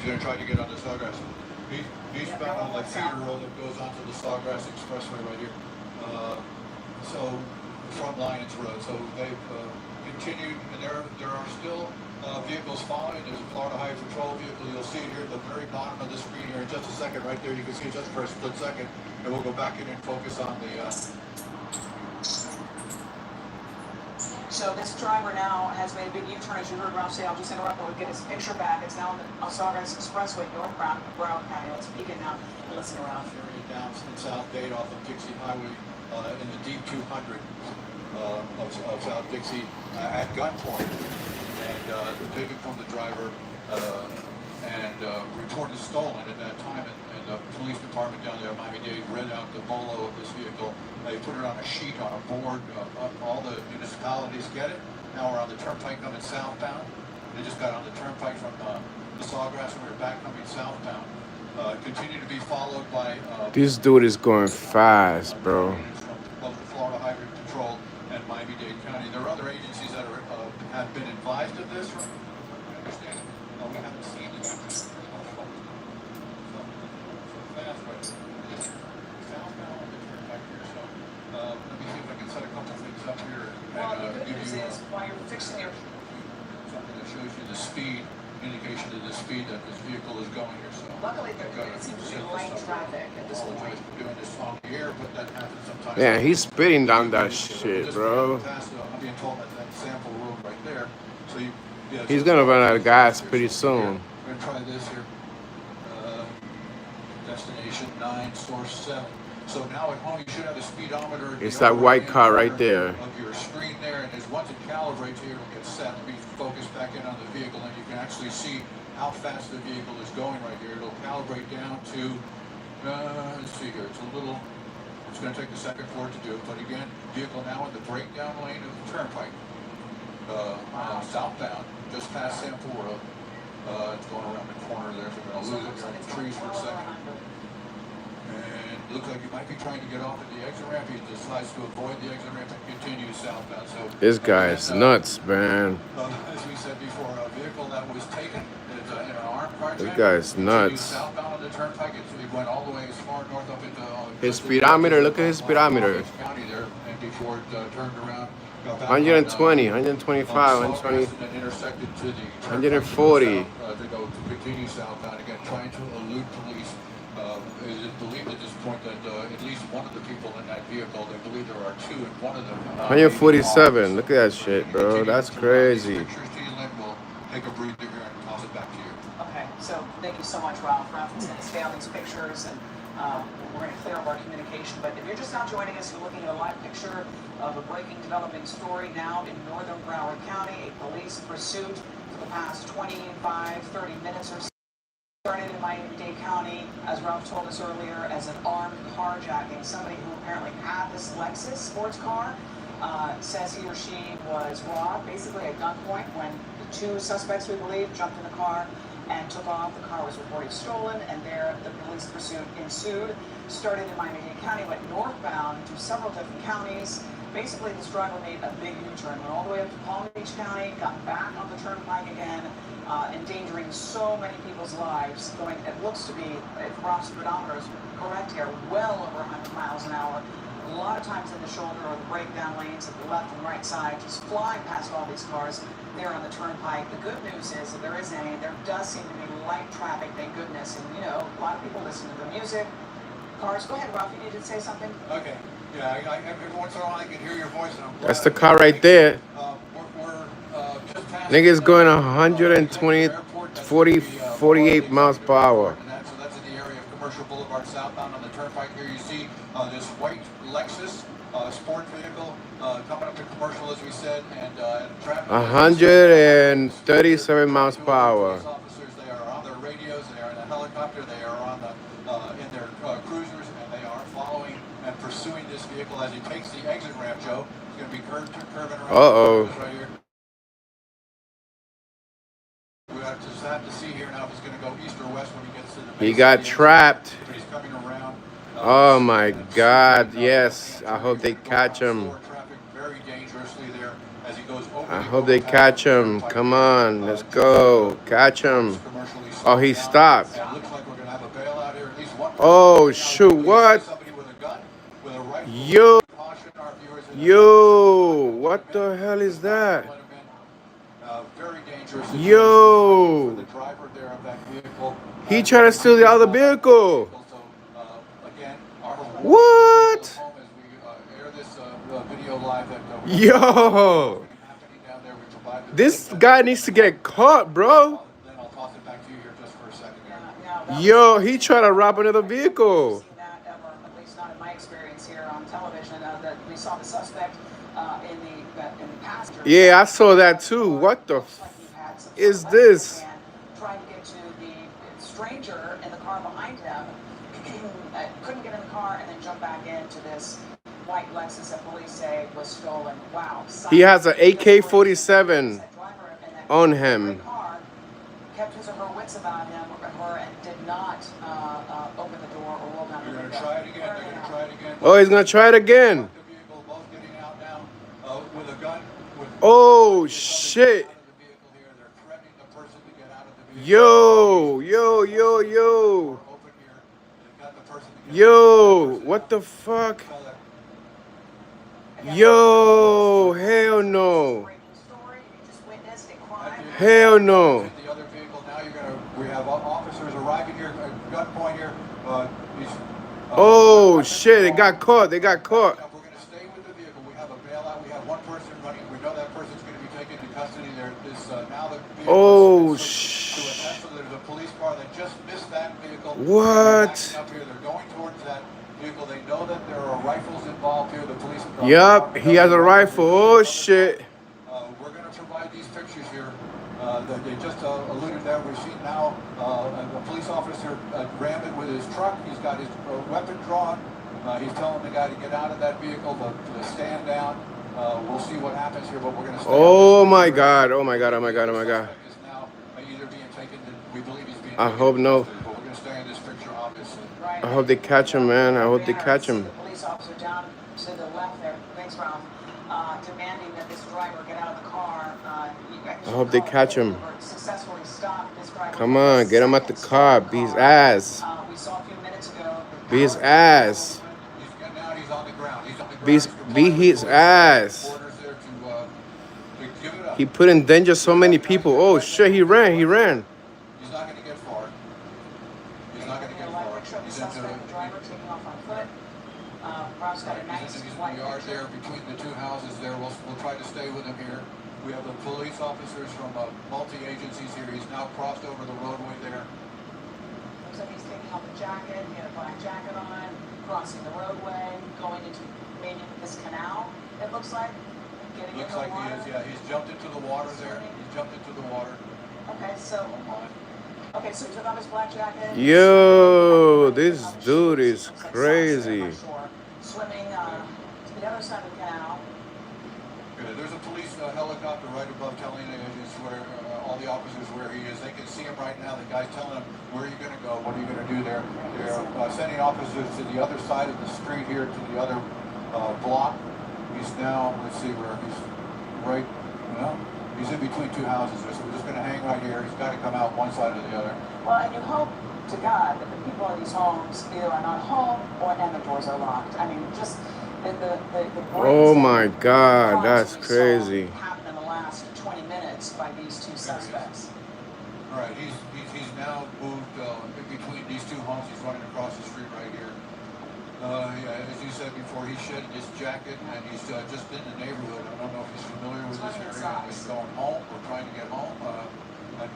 He's going to try to get on the Sawgrass. He's found on the feeder road that goes onto the Sawgrass Expressway right here. So from Lyons Road. So they've continued, and there are still vehicles following. There's a Florida Highway Patrol vehicle. You'll see it here at the very bottom of the screen here in just a second. Right there, you can see it just for a split second, and we'll go back in and focus on the. So this driver now has made a big U-turn, as you heard Ralph say. I'll just interrupt, we'll get his picture back. It's now on the Sawgrass Expressway, northbound Broward County. Let's peek it now and listen to Ralph. Down in South Dade off of Dixie Highway in the deep 200 of South Dixie at gunpoint. And taken from the driver and reported stolen at that time. And the police department down there, Miami-Dade, read out the bolo of this vehicle. They put it on a sheet on a board. All the municipalities get it. Now we're on the turnpike coming southbound. They just got on the turnpike from the Sawgrass, and we're back coming southbound. Continue to be followed by. This dude is going fast, bro. Both the Florida Highway Patrol and Miami-Dade County. There are other agencies that have been advised of this. I understand. We haven't seen it. So fast, but it's southbound on the turnpike here. So let me see if I can set a couple things up here and give you while you're fixing your something that shows you the speed, indication of the speed that this vehicle is going here. So luckily, it seems to be light traffic at this point. Doing this on the air, but that happens sometimes. Yeah, he's spitting down that shit, bro. I'm being told that sample road right there. So He's gonna run out of gas pretty soon. We're gonna try this here. Destination 9, source 7. So now at home you should have a speedometer. It's that white car right there. Of your screen there, and once it calibrates here, it'll get set to be focused back in on the vehicle, and you can actually see how fast the vehicle is going right here. It'll calibrate down to, let's see here, it's going to take the second for it to do it, but again, vehicle now in the breakdown lane of the turnpike, southbound, just past Sample Road. It's going around the corner there, so we're going to lose it in the trees for a second. And it looks like you might be trying to get off at the exit ramp. He decides to avoid the exit ramp and continue southbound. So this guy is nuts, man. As we said before, a vehicle that was taken in an armed car. This guy is nuts. Southbound on the turnpike, it went all the way as far north up into his speedometer. Look at his speedometer. County there, and before it turned around. 120, 125, 120, 140. To go to continue southbound again, trying to elude police. It is believed at this point that at least one of the people in that vehicle, they believe there are two, and one of them. 147. Look at that shit, bro. That's crazy. We'll take a breather here and toss it back to you. Okay, so thank you so much, Ralph. Ralph is going to scale these pictures, and we're going to clear up our communication. But if you're just now joining us, you're looking at a live picture of a breaking, developing story now in northern Broward County. A police pursuit for the past 30 minutes or so. Started in Miami-Dade County, as Ralph told us earlier, as an armed carjacking. Somebody who apparently had this Lexus sports car says he or she was robbed, basically at gunpoint, when the two suspects, we believe, jumped in the car and took off. The car was reported stolen, and there the police pursuit ensued. Started in Miami-Dade County, went northbound to several different counties. Basically, this driver made a big U-turn, went all the way up to Palm Beach County, got back on the turnpike again, endangering so many people's lives, going, it looks to be, if Ralph's speedometer is correct here, well over 100 miles an hour. A lot of times in the shoulder or the breakdown lanes at the left and right side, just flying past all these cars there on the turnpike. The good news is that there does seem to be light traffic, thank goodness, and a lot of people listen to the music. Cars, go ahead, Ralph, you need to say something? Okay. Yeah, every once in a while I can hear your voice. And That's the car right there. We're just past Nigga's going 120, 48 miles per hour. So that's in the area of Commercial Boulevard southbound on the turnpike. Here you see this white Lexus sport vehicle coming up to Commercial, as we said, and traffic. 137 miles per hour. Officers, they are on their radios, they are in a helicopter, they are on the in their cruisers, and they are following and pursuing this vehicle as he takes the exit ramp, Joe. It's going to be curving around. Uh-oh. Right here. We just have to see here now if he's going to go east or west when he gets to the base. He got trapped. But he's coming around. Oh my God, yes. I hope they catch him. Very dangerously there as he goes over. I hope they catch him. Come on, let's go. Catch him. Commercially Oh, he stopped. And it looks like we're gonna have a bailout here. At least one person. Oh, shoot, what? Somebody with a gun, with a rifle. Yo, Caution our viewers that yo, what the hell is that? very dangerous. Yo. For the driver there of that vehicle. He tried to steal the other vehicle. So, again, our What? as we air this video live that Yo, happening down there. We provide the this guy needs to get caught, bro. Then I'll toss it back to you here just for a second. Yo, he tried to rob another vehicle. Seen that ever, at least not in my experience here on television. That we saw the suspect in the passenger. Yeah, I saw that too. What the is this? Trying to get to the stranger in the car behind him. Couldn't get in the car and then jump back into this white Lexus that police say was stolen. Wow. He has an AK-47 on him. Kept his or her wits about him or her and did not open the door or roll down the window. They're gonna try it again. They're gonna try it again. Oh, he's gonna try it again. The vehicle, both getting out now with a gun. Oh shit. Yo. Yo, what the fuck? Yo, hell no. Hell no. The other vehicle now. We have officers arriving here at gunpoint here. Oh shit! They got caught. They got caught. We're going to stay with the vehicle. We have a bailout. We have one person running. We know that person's going to be taken into custody. There is now the vehicle. Oh shit! So there's a police car that just missed that vehicle. What? Up here, they're going towards that vehicle. They know that there are rifles involved here. The police. Yup, he has a rifle. Oh shit! We're going to provide these pictures here. That they just alluded there. We've seen now a police officer ram it with his truck. He's got his weapon drawn. He's telling the guy to get out of that vehicle, to stand down. We'll see what happens here, but we're going to. Oh my god! Oh my god! Oh my god! Oh my god! Is now either being taken. We believe he's being. I hope no. But we're going to stay in this picture, obviously. I hope they catch him, man. I hope they catch him. The police officer down to the left there. Thanks, Ralph. Demanding that this driver get out of the car. I hope they catch him. Successfully stopped this driver. Come on, get him out the car. Be his ass. We saw a few minutes ago. Be his ass. He's on the ground. He's on the ground. Be his ass. He put in danger so many people. Oh shit, he ran. He's not going to get far. He's not going to get far. He's into the driver taking off on foot. Rob's got a nice white yard there between the two houses there. We'll try to stay with him here. We have the police officers from multi-agencies here. He's now crossed over the roadway there. Looks like he's taking off the jacket. He had a black jacket on, crossing the roadway, going into maybe this canal, it looks like. Getting Looks into the like water. he is, yeah. He's jumped into the water there. He's jumped into the water. Okay, so he took off his black jacket. Yo, this dude is crazy. Swimming to the other side of the canal. Good. There's a police helicopter right above telling agents where all the officers where he is. They can see him right now. The guy's telling them, where are you going to go? What are you going to do there? They're sending officers to the other side of the street here, to the other block. He's now, let's see where he's right, he's in between two houses there, so we're just going to hang right here. He's got to come out one side or the other. Well, and you hope to God that the people in these homes either are not home and the doors are locked. I mean, just the Oh my god, that's crazy. Happened in the last 20 minutes by these two suspects. All right, he's now moved in between these two homes. He's running across the street right here. Yeah, as you said before, he shed his jacket and he's just in the neighborhood. I don't know if he's familiar with this area. He's going home or trying to get home.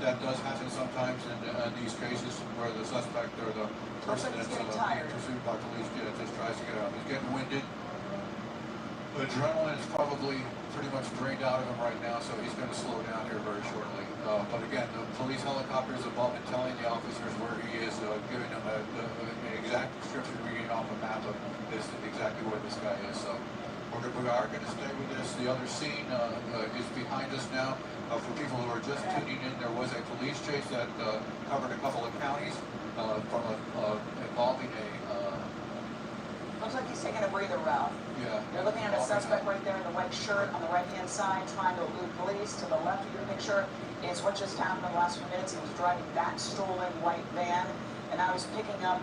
That does happen sometimes in these cases where the suspect or the person that's being pursued by police just tries to get out. He's getting winded. Adrenaline is probably pretty much drained out of him right now, so he's going to slow down here very shortly. But again, the police helicopter is above and telling the officers where he is, giving them an exact description, reading off a map of this exactly where this guy is. So we are going to stay with this. The other scene is behind us now. For people who are just tuning in, there was a police chase that covered a couple of counties involving a Looks like he's taking a breather, Ralph. Yeah. You're looking at a suspect right there in the white shirt on the right-hand side, trying to elude police. To the left of your picture is what just happened in the last few minutes. He was driving that stolen white van, and I was picking up,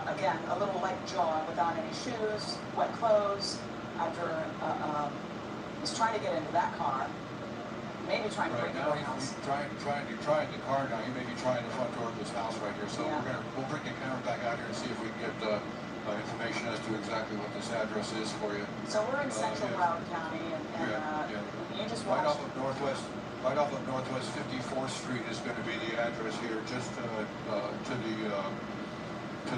again, a little light jog without any shoes, wet clothes, after he's trying to get into that car. Maybe trying to break Right into now, the house. he's trying the car now. He may be trying the front door of this house right here. So Yeah. we'll bring the camera back out here and see if we can get information as to exactly what this address is for you. So we're in central yeah. Broward County, and you just Right watched. off of Northwest 54th Street is going to be the address here, just to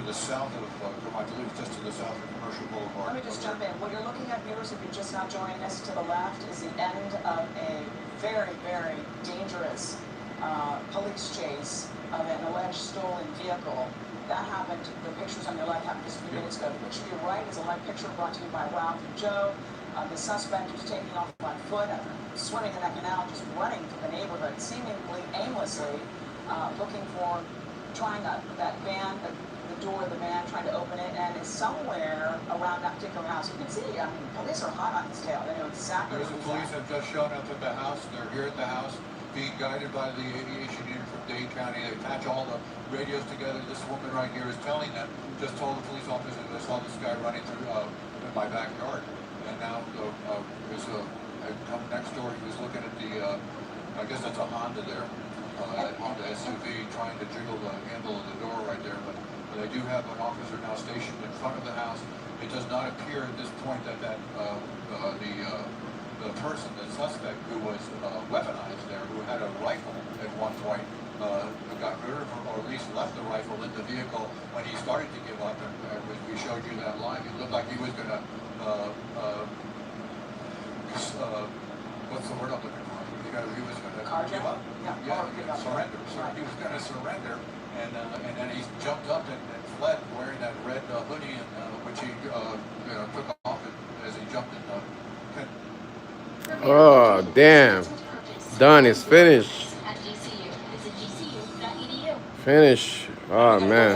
the south of, I believe, just to the south of Commercial Boulevard. Let me just jump in. What you're looking at, viewers, if you're just now joining us, to the left is the end of a very, very dangerous police chase of an alleged stolen vehicle. That happened, the pictures on your left happened just a few minutes ago. The picture to your right is a live picture brought to you by Ralph and Joe. The suspect was taking off on foot after swimming in that canal, just running through the neighborhood, seemingly aimlessly, looking for, trying that van, the door of the van, trying to open it, and is somewhere around that particular house. You can see, I mean, police are hot on his tail. They know exactly There's where the he's police at. have just shown up at the house. They're here at the house, being guided by the aviation unit from Dade County. They attach all the radios together. This woman right here is telling them, just told the police officer that I saw this guy running through in my backyard. And now had come next door. He was looking at the, I guess that's a Honda there, that Honda SUV, trying to jiggle the handle of the door right there. But they do have an officer now stationed in front of the house. It does not appear at this point that the person, the suspect who was weaponized there, who had a rifle at one point, got rid of or at least left the rifle in the vehicle when he started to give up. And we showed you that line. It looked like he was going to, what's the word I'm looking for? He was going to give up. Surrender. So he was going to surrender. And then he jumped up and fled wearing that red hoodie, which he took off as he jumped in the pit. Oh, damn. Done. It's finished. Finish. Oh, man.